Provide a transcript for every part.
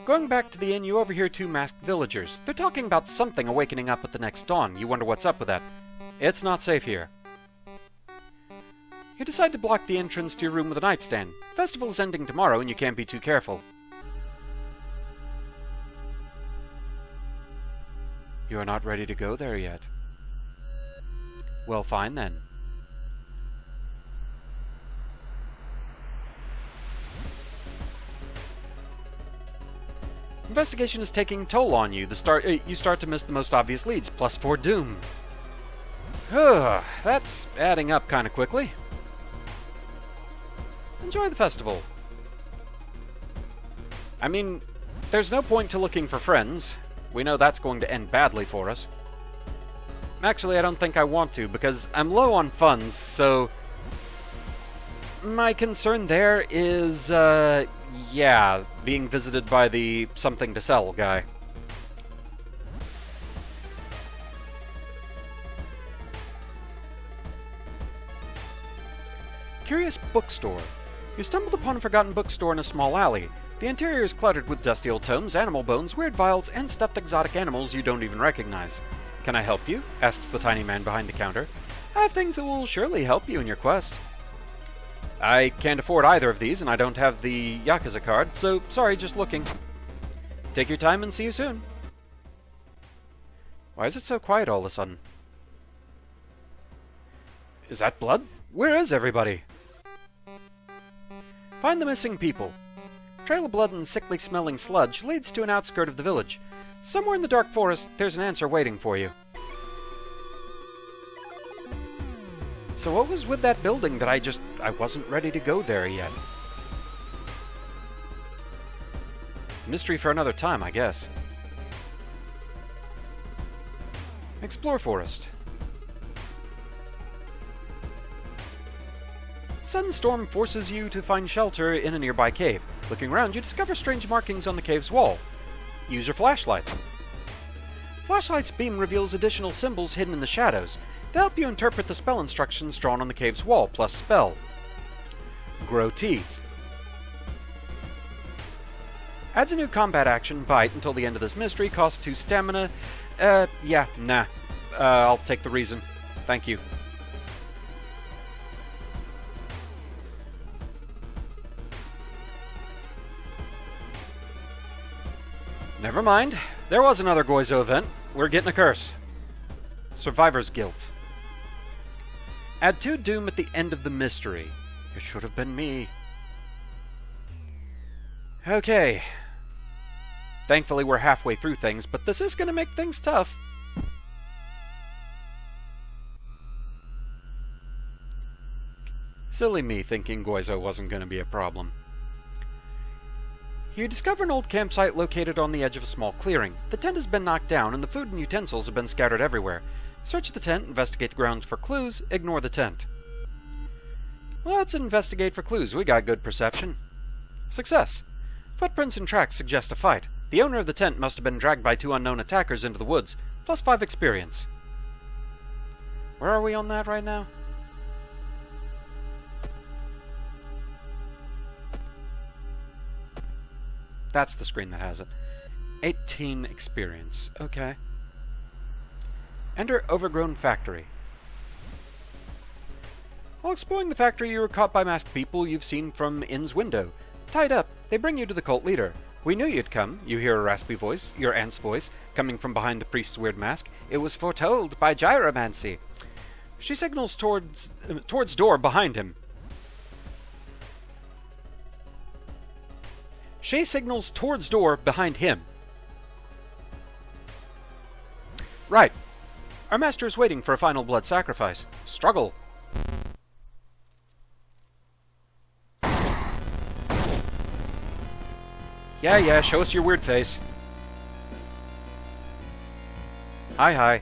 Going back to the inn, you overhear two masked villagers. They're talking about something awakening up at the next dawn. You wonder what's up with that. It's not safe here. You decide to block the entrance to your room with a nightstand. Festival is ending tomorrow and you can't be too careful. You are not ready to go there yet. Well, fine then. Investigation is taking toll on you. You start to miss the most obvious leads. +4 doom. That's adding up kind of quickly. Enjoy the festival. I mean, there's no point to looking for friends. We know that's going to end badly for us. Actually, I don't think I want to, because I'm low on funds, so... My concern there is, yeah, being visited by the something to sell guy. Curious bookstore. You stumbled upon a forgotten bookstore in a small alley. The interior is cluttered with dusty old tomes, animal bones, weird vials, and stuffed exotic animals you don't even recognize. Can I help you? Asks the tiny man behind the counter. I have things that will surely help you in your quest. I can't afford either of these, and I don't have the Yakuza card, so sorry, just looking. Take your time and see you soon. Why is it so quiet all of a sudden? Is that blood? Where is everybody? Find the missing people. Trail of blood and sickly-smelling sludge leads to an outskirt of the village. Somewhere in the dark forest, there's an answer waiting for you. So what was with that building that I wasn't ready to go there yet? Mystery for another time, I guess. Explore forest. Sudden storm forces you to find shelter in a nearby cave. Looking around, you discover strange markings on the cave's wall. Use your flashlight. Flashlight's beam reveals additional symbols hidden in the shadows. They help you interpret the spell instructions drawn on the cave's wall, plus spell. Grow teeth. Adds a new combat action, bite, until the end of this mystery, costs 2 stamina. Yeah, nah. I'll take the reason. Thank you. Never mind. There was another Goizo event. We're getting a curse. Survivor's Guilt. Add 2 doom at the end of the mystery. It should have been me. Okay. Thankfully we're halfway through things, but this is going to make things tough. Silly me thinking Goizo wasn't going to be a problem. You discover an old campsite located on the edge of a small clearing. The tent has been knocked down and the food and utensils have been scattered everywhere. Search the tent, investigate the grounds for clues, ignore the tent. Let's investigate for clues. We got good perception. Success. Footprints and tracks suggest a fight. The owner of the tent must have been dragged by 2 unknown attackers into the woods. Plus 5 experience. Where are we on that right now? That's the screen that has it. 18 experience. Okay. Enter overgrown factory. While exploring the factory, you were caught by masked people you've seen from inn's window. Tied up, they bring you to the cult leader. We knew you'd come. You hear a raspy voice, your aunt's voice, coming from behind the priest's weird mask. It was foretold by gyromancy. She signals towards door behind him. She signals towards door behind him. Right. Our master is waiting for a final blood sacrifice. Struggle. Yeah, show us your weird face. Hi.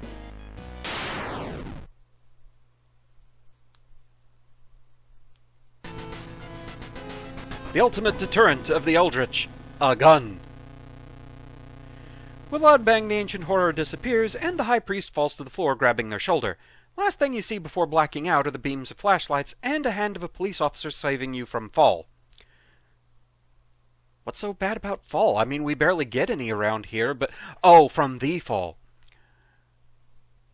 The ultimate deterrent of the Eldritch. a gun. With a loud bang, the ancient horror disappears, and the high priest falls to the floor, grabbing their shoulder. Last thing you see before blacking out are the beams of flashlights and a hand of a police officer saving you from fall. What's so bad about fall? I mean, we barely get any around here, but... Oh, from the fall.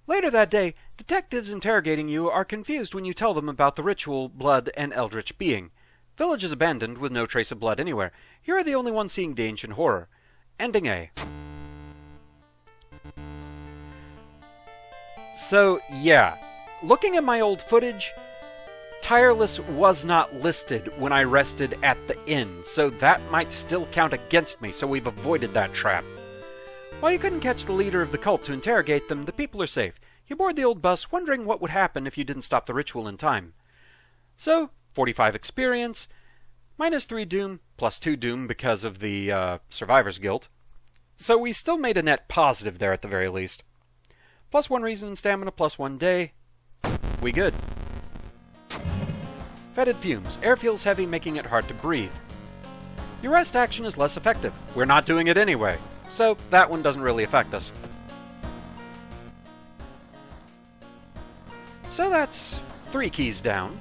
Later that day, detectives interrogating you are confused when you tell them about the ritual, blood, and eldritch being. Village is abandoned, with no trace of blood anywhere. You are the only one seeing the ancient horror. Ending A. So, yeah. Looking at my old footage, Tireless was not listed when I rested at the inn, so that might still count against me, so we've avoided that trap. While you couldn't catch the leader of the cult to interrogate them, the people are safe. You board the old bus, wondering what would happen if you didn't stop the ritual in time. So, 45 experience, -3 doom, +2 doom because of the survivor's guilt. So we still made a net positive there at the very least. +1 reason and stamina, +1 day. We good. Fetid fumes. Air feels heavy, making it hard to breathe. Your rest action is less effective. We're not doing it anyway, so that one doesn't really affect us. So that's 3 keys down.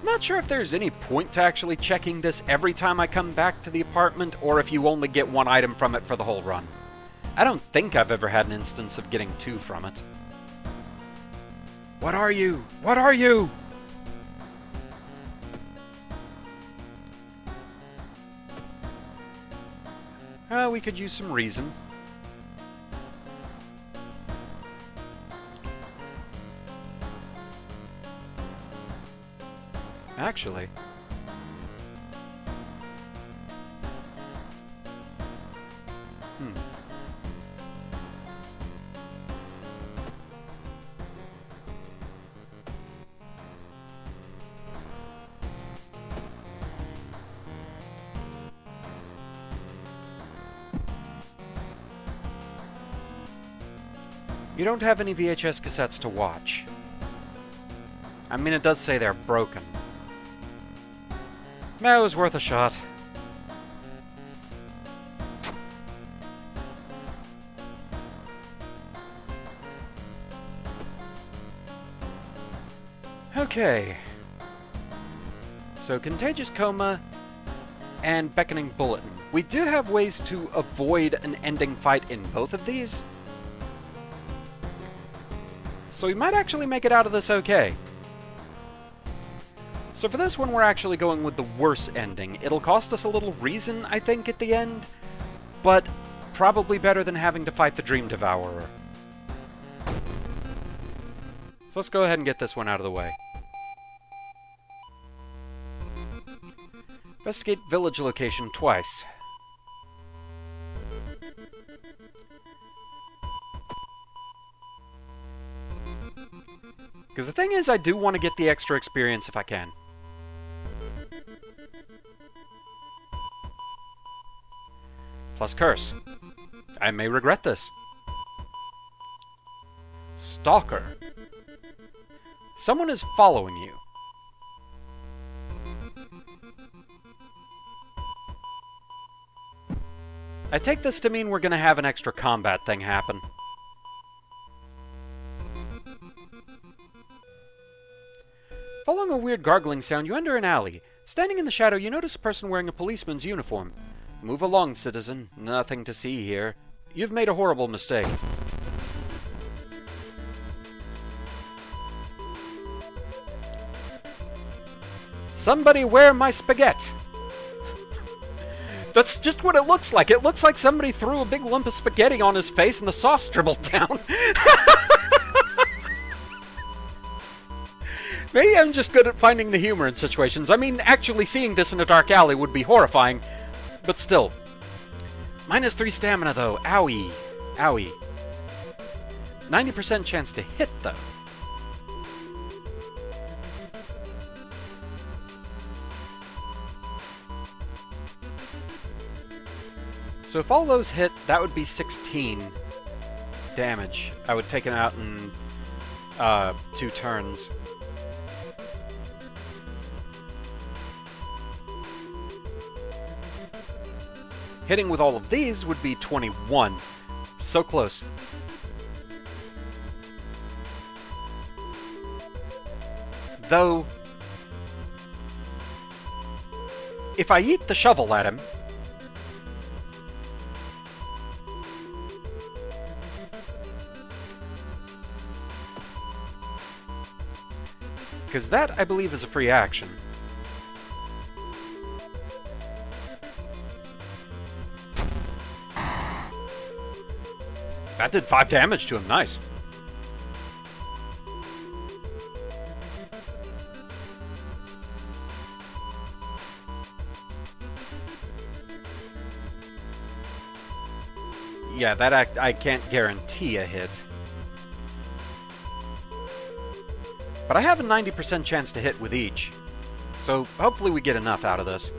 Not sure if there's any point to actually checking this every time I come back to the apartment, or if you only get 1 item from it for the whole run. I don't think I've ever had an instance of getting 2 from it. What are you? What are you? We could use some reason. Actually... You don't have any VHS cassettes to watch. I mean, it does say they're broken. That was worth a shot. Okay. So, contagious coma and beckoning bulletin. We do have ways to avoid an ending fight in both of these. So we might actually make it out of this okay. So for this one, we're actually going with the worse ending. It'll cost us a little reason, I think, at the end, but probably better than having to fight the Dream Devourer. So let's go ahead and get this one out of the way. Investigate village location twice. Because the thing is, I do want to get the extra experience if I can. Plus curse. I may regret this. Stalker. Someone is following you. I take this to mean we're going to have an extra combat thing happen. Following a weird gargling sound, you enter an alley. Standing in the shadow, you notice a person wearing a policeman's uniform. Move along, citizen. Nothing to see here. You've made a horrible mistake. Somebody wear my spaghetti! That's just what it looks like. It looks like somebody threw a big lump of spaghetti on his face and the sauce dribbled down. Maybe I'm just good at finding the humor in situations. I mean, actually seeing this in a dark alley would be horrifying, but still. -3 stamina, though. Owie. Owie. 90% chance to hit, though. So if all those hit, that would be 16 damage. I would take it out in 2 turns. Hitting with all of these would be 21. So close. Though, if I eat the shovel at him, because that, I believe, is a free action. That did 5 damage to him, nice. Yeah, that I can't guarantee a hit. But I have a 90% chance to hit with each. So hopefully we get enough out of this.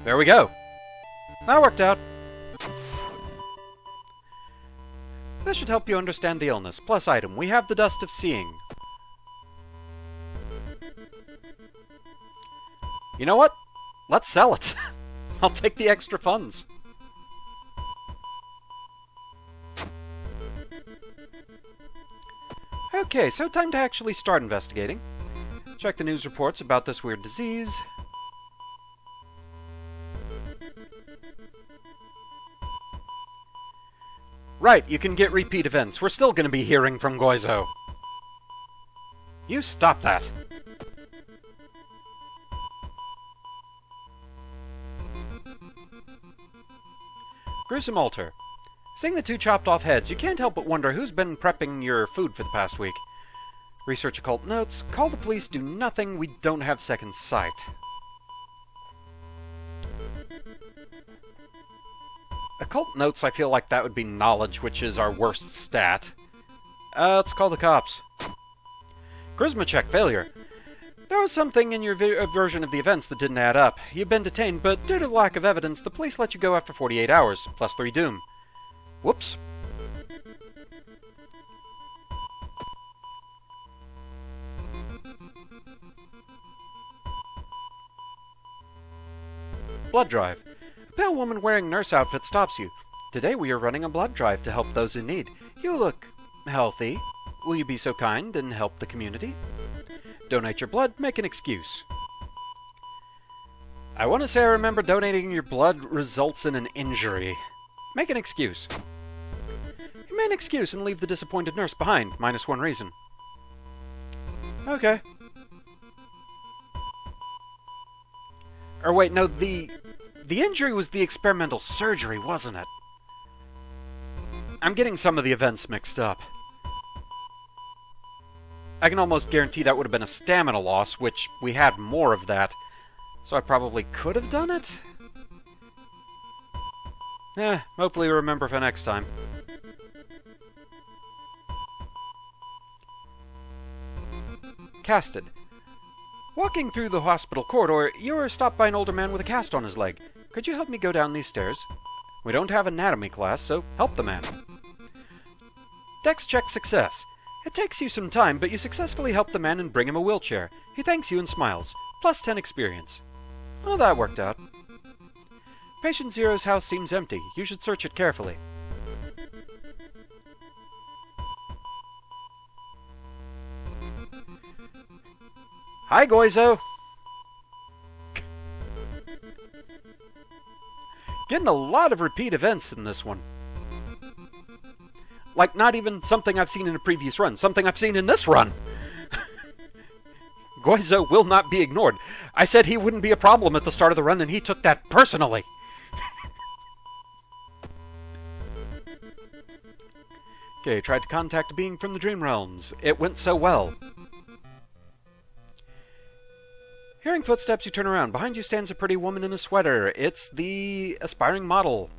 There we go. That worked out. This should help you understand the illness. Plus item, we have the Dust of Seeing. You know what? Let's sell it. I'll take the extra funds. Okay, so time to actually start investigating. Check the news reports about this weird disease. Right, you can get repeat events. We're still going to be hearing from Goizo. You stop that. Gruesome altar. Seeing the 2 chopped off heads, you can't help but wonder who's been prepping your food for the past week. Research occult notes. Call the police, do nothing, we don't have second sight. Occult notes, I feel like that would be knowledge, which is our worst stat. Let's call the cops. Charisma check failure. There was something in your version of the events that didn't add up. You've been detained, but due to the lack of evidence, the police let you go after 48 hours, plus 3 doom. Whoops. Blood drive. A pale woman wearing nurse outfit stops you. Today we are running a blood drive to help those in need. You look healthy. Will you be so kind and help the community? Donate your blood, make an excuse. I want to say I remember donating your blood results in an injury. Make an excuse. You make an excuse and leave the disappointed nurse behind, -1 reason. Okay. Or wait, no, the injury was the experimental surgery, wasn't it? I'm getting some of the events mixed up. I can almost guarantee that would have been a stamina loss, which we had more of that. So I probably could have done it? Hopefully remember for next time. Casted. Walking through the hospital corridor, you are stopped by an older man with a cast on his leg. Could you help me go down these stairs? We don't have anatomy class, so help the man. Dex check success. It takes you some time, but you successfully help the man and bring him a wheelchair. He thanks you and smiles. Plus 10 experience. Oh, that worked out. Patient Zero's house seems empty. You should search it carefully. Hi, Goizo! Getting a lot of repeat events in this one. Like, not even something I've seen in a previous run. Something I've seen in this run! Goizo will not be ignored. I said he wouldn't be a problem at the start of the run, and he took that personally. Okay, tried to contact a being from the Dream Realms. It went so well. Hearing footsteps, you turn around. Behind you stands a pretty woman in a sweater. It's the aspiring model.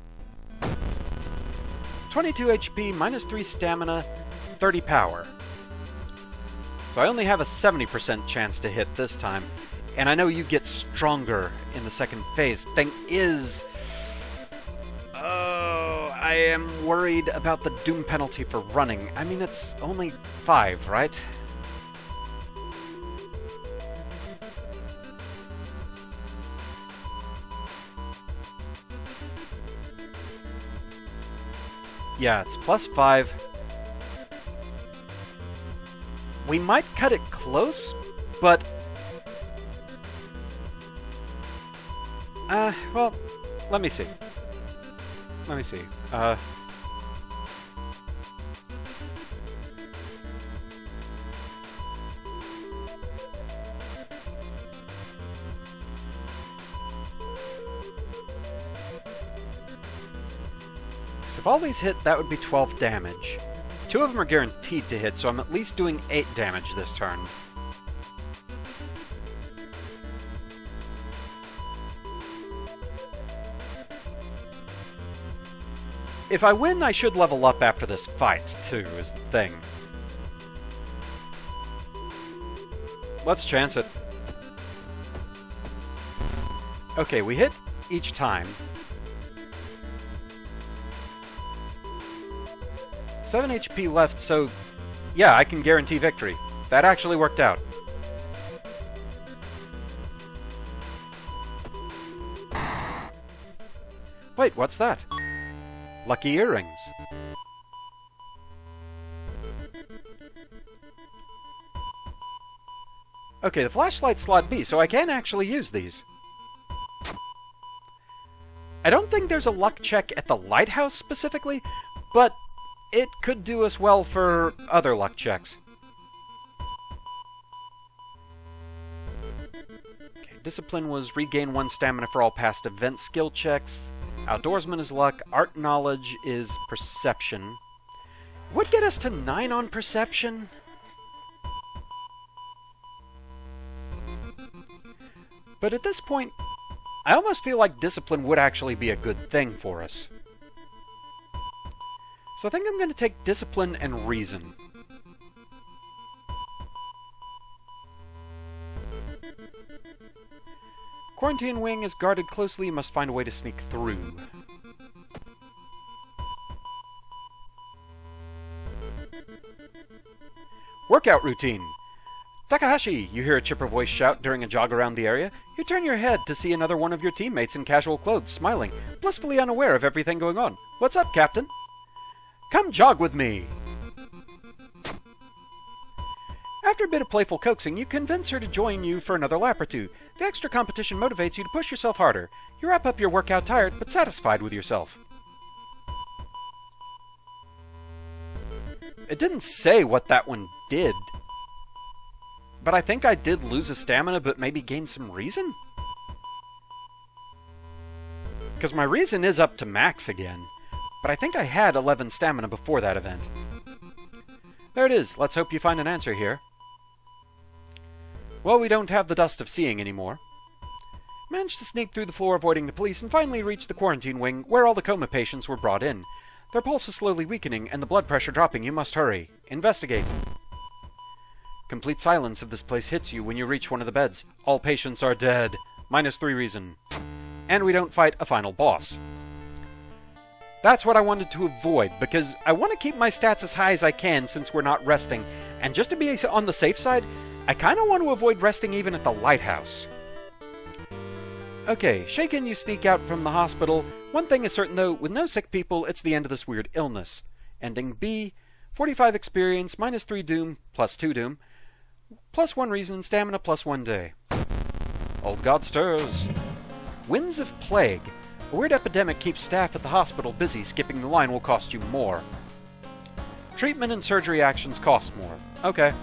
22 HP, -3 stamina, 30 power. So I only have a 70% chance to hit this time. And I know you get stronger in the second phase. Thing is... oh, I am worried about the doom penalty for running. I mean, it's only 5, right? Yeah, it's +5. We might cut it close, but... well, let me see. Let me see. So if all these hit, that would be 12 damage. 2 of them are guaranteed to hit, so I'm at least doing 8 damage this turn. If I win, I should level up after this fight, too, is the thing. Let's chance it. Okay, we hit each time. 7 HP left, so yeah, I can guarantee victory. That actually worked out. Wait, what's that? Lucky earrings. Okay, the flashlight's slot B, so I can actually use these. I don't think there's a luck check at the lighthouse specifically, but it could do us well for other luck checks. Okay, discipline was regain 1 stamina for all past event skill checks. Outdoorsman is luck. Art knowledge is perception. Would get us to 9 on perception. But at this point, I almost feel like discipline would actually be a good thing for us. So I think I'm going to take discipline and reason. Quarantine wing is guarded closely. You must find a way to sneak through. Workout routine. Takahashi, you hear a chipper voice shout during a jog around the area. You turn your head to see another one of your teammates in casual clothes, smiling, blissfully unaware of everything going on. What's up, Captain? Come jog with me! After a bit of playful coaxing, you convince her to join you for another lap or two. The extra competition motivates you to push yourself harder. You wrap up your workout tired, but satisfied with yourself. It didn't say what that one did. But I think I did lose a stamina, but maybe gain some reason? Because my reason is up to max again. But I think I had 11 stamina before that event. There it is. Let's hope you find an answer here. Well, we don't have the dust of seeing anymore. Managed to sneak through the floor avoiding the police and finally reached the quarantine wing where all the coma patients were brought in. Their pulse is slowly weakening and the blood pressure dropping. You must hurry. Investigate. Complete silence of this place hits you when you reach one of the beds. All patients are dead. -3 reason. And we don't fight a final boss. That's what I wanted to avoid, because I want to keep my stats as high as I can since we're not resting. And just to be on the safe side, I kind of want to avoid resting even at the lighthouse. Okay, shaken, you sneak out from the hospital. One thing is certain though, with no sick people, it's the end of this weird illness. Ending B, 45 experience, -3 doom, +2 doom, +1 reason, stamina +1 day. Old God stirs. Winds of plague. A weird epidemic keeps staff at the hospital busy. Skipping the line will cost you more. Treatment and surgery actions cost more. Okay.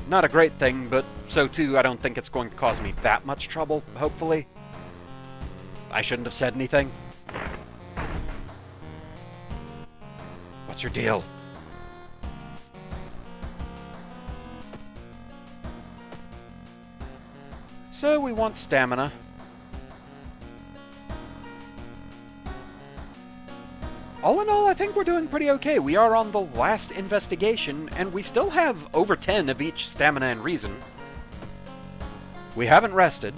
Not a great thing, but so too I don't think it's going to cause me that much trouble, hopefully. I shouldn't have said anything. What's your deal? So we want stamina. All in all, I think we're doing pretty okay. We are on the last investigation, and we still have over 10 of each stamina and reason. We haven't rested.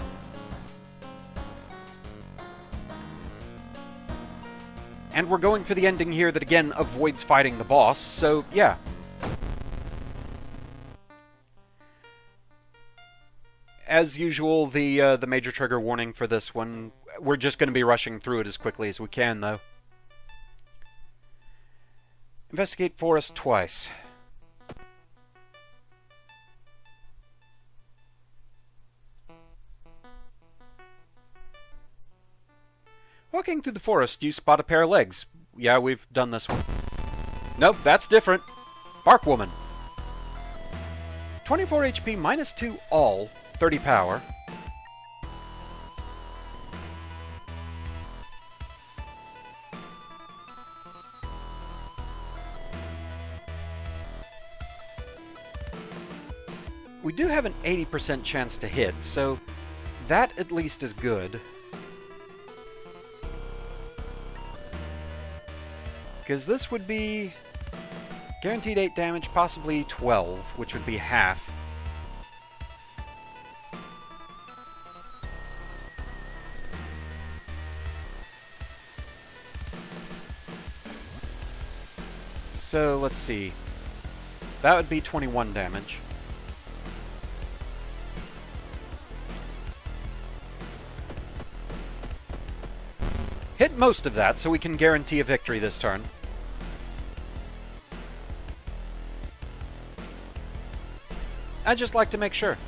And we're going for the ending here that again avoids fighting the boss, so yeah. as usual, the major trigger warning for this one. We're just going to be rushing through it as quickly as we can, though. Investigate forest twice. Walking through the forest, you spot a pair of legs. Yeah, we've done this one. Nope, that's different. Bark Woman. 24 HP, -2 all, 30 power. We do have an 80% chance to hit, so that at least is good. Because this would be guaranteed 8 damage, possibly 12, which would be half. So, let's see. That would be 21 damage. Hit most of that, so we can guarantee a victory this turn. I'd just like to make sure.